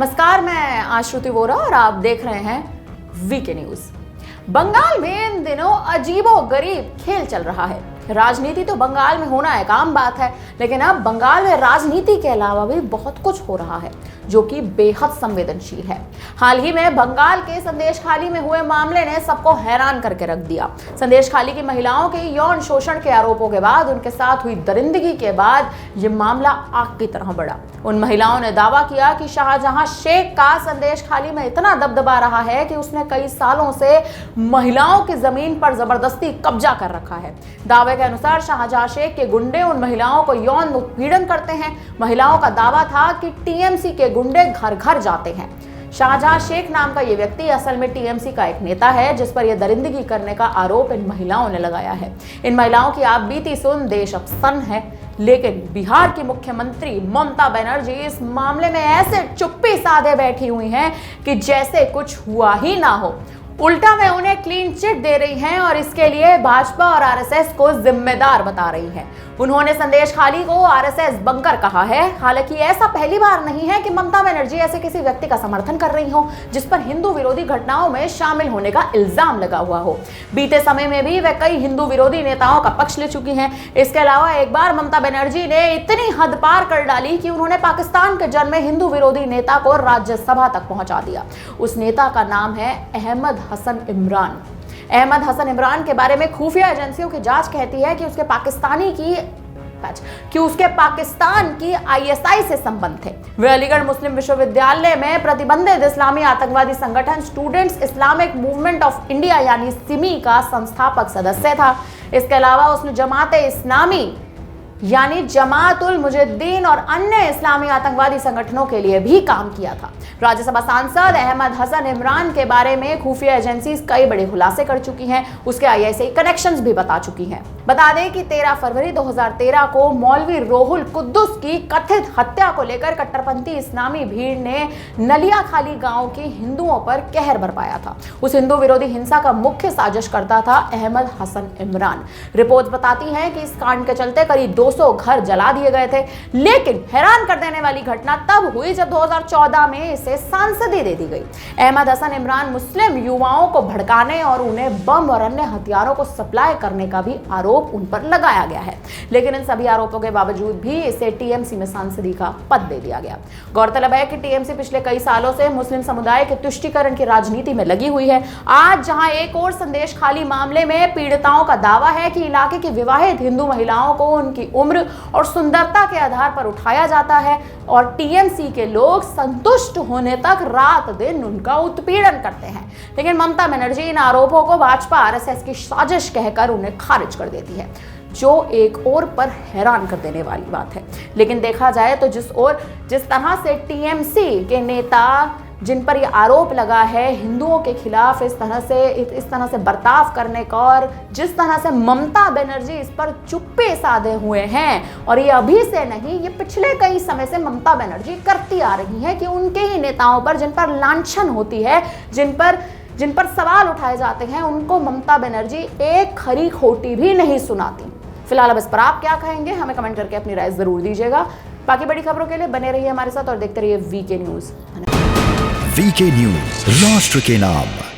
नमस्कार, मैं आश्रुति वोरा और आप देख रहे हैं वीके न्यूज। बंगाल में इन दिनों अजीबोगरीब खेल चल रहा है। राजनीति तो बंगाल में होना एक आम बात है, लेकिन अब बंगाल में राजनीति के अलावा भी बहुत कुछ हो रहा है जो कि बेहद संवेदनशील है। हाल ही में बंगाल के संदेशखाली में हुए मामले ने सबको हैरान करके रख दिया। संदेशखाली की महिलाओं के यौन शोषण के आरोपों के बाद, उनके साथ हुई दरिंदगी के बाद ये मामला आग की तरह बढ़ा। उन महिलाओं ने दावा किया कि शाहजहां शेख का संदेशखाली में इतना दबदबा रहा है कि उसने कई सालों से महिलाओं की जमीन पर जबरदस्ती कब्जा कर रखा है। दावे के अनुसार शाहजहां शेख के गुंडे उन महिलाओं को यौन उत्पीड़न करते हैं। महिलाओं का दावा था कि टीएमसी के गुंडे घर घर जाते हैं। शाहजहां शेख नाम का ये व्यक्ति असल में टीएमसी का एक नेता है, जिस पर यह दरिंदगी करने का आरोप इन महिलाओं ने लगाया है। इन महिलाओं की आप बीती सुन देश अब सन्न है, लेकिन बिहार की मुख्यमंत्री ममता बनर्जी इस मामले में ऐसे चुप्पी साधे बैठी हुई हैं कि जैसे कुछ हुआ ही ना हो। उल्टा वे उन्हें क्लीन चिट दे रही हैं और इसके लिए भाजपा और आरएसएस को जिम्मेदार बता रही हैं। उन्होंने संदेशखाली को आरएसएस बंकर कहा है। हालांकि ऐसा पहली बार नहीं है कि ममता बनर्जी ऐसे किसी व्यक्ति का समर्थन कर रही हो जिस पर हिंदू विरोधी घटनाओं में शामिल होने का इल्जाम लगा हुआ हो। बीते समय में भी वे कई हिंदू विरोधी नेताओं का पक्ष ले चुकी हैं। इसके अलावा एक बार ममता बनर्जी ने इतनी हद पार कर डाली कि उन्होंने पाकिस्तान के जन्मे हिंदू विरोधी नेता को राज्यसभा तक पहुंचा दिया। उस नेता का नाम है अहमद हसन इमरान। अहमद हसन इमरान के बारे में खुफिया एजेंसियों की जांच कहती है कि उसके पाकिस्तान की आईएसआई से संबंध थे। वे अलीगढ़ मुस्लिम विश्वविद्यालय में प्रतिबंधित इस्लामी आतंकवादी संगठन students Islamic movement of India यानी सिमी का संस्थापक सदस्य था। इसके अलावा उसने जमाते इस्लामी यानी जमातुल मुजाहिदीन और अन्य इस्लामी आतंकवादी संगठनों के लिए भी काम किया था। राज्यसभा सांसद अहमद हसन इमरान के बारे में खुफिया एजेंसीज कई बड़े खुलासे कर चुकी हैं। उसके आईएसआई कनेक्शंस भी बता चुकी हैं। बता दें कि 13 फरवरी 2013 को मौलवी रोहुल कुद्दुस की कथित हत्या को लेकर कट्टरपंथी इस्लामी भीड़ ने नलियाखाली गांव के हिंदुओं पर कहर बरपाया था। उस हिंदू विरोधी हिंसा का मुख्य साजिशकर्ता था अहमद हसन इमरान। रिपोर्ट बताती हैं कि इस कांड के चलते करीब 200 घर जला दिए गए थे। लेकिन हैरान कर देने वाली घटना तब हुई जब 2014 में इसे सांसदी दे दी गई। अहमद हसन इमरान मुस्लिम युवाओं को भड़काने और उन्हें बम और अन्य हथियारों को सप्लाई करने का भी आरोप उन पर लगाया गया है। लेकिन इन सभी आरोपों के बावजूद भी इसे टीएमसी में सांसदी का पद दे दिया गया। गौरतलब है कि टीएमसी पिछले कई सालों से मुस्लिम समुदाय के तुष्टीकरण की राजनीति में लगी हुई है। आज जहां एक और संदेशखाली मामले में पीड़िताओं का दावा है कि इलाके की विवाहित हिंदू महिलाओं को उनकी उम्र और सुंदरता के आधार पर उठाया जाता है और टीएमसी के लोग संतुष्ट होने तक रात दिन उनका उत्पीड़न करते हैं। लेकिन ममता बनर्जी इन आरोपों को भाजपा आरएसएस की साजिश कहकर उन्हें खारिज कर देती है, जो एक और पर हैरान कर देने वाली बात है। लेकिन देखा जाए तो जिस तरह से टीएमसी के नेता जिन पर यह आरोप लगा है हिंदुओं के खिलाफ इस तरह से बर्ताव करने का, और जिस तरह से ममता बनर्जी इस पर चुप्पे साधे हुए हैं, और ये अभी से नहीं, ये पिछले कई समय से ममता बनर्जी करती आ रही है कि उनके ही नेताओं पर जिन पर लांछन होती है, जिन पर सवाल उठाए जाते हैं, उनको ममता बनर्जी एक खरी खोटी भी नहीं सुनाती। फिलहाल अब इस पर आप क्या कहेंगे, हमें कमेंट करके अपनी राय जरूर दीजिएगा। बाकी बड़ी खबरों के लिए बने रहिए हमारे साथ और देखते रहिए वीके न्यूज। वीके न्यूज, राष्ट्र के नाम।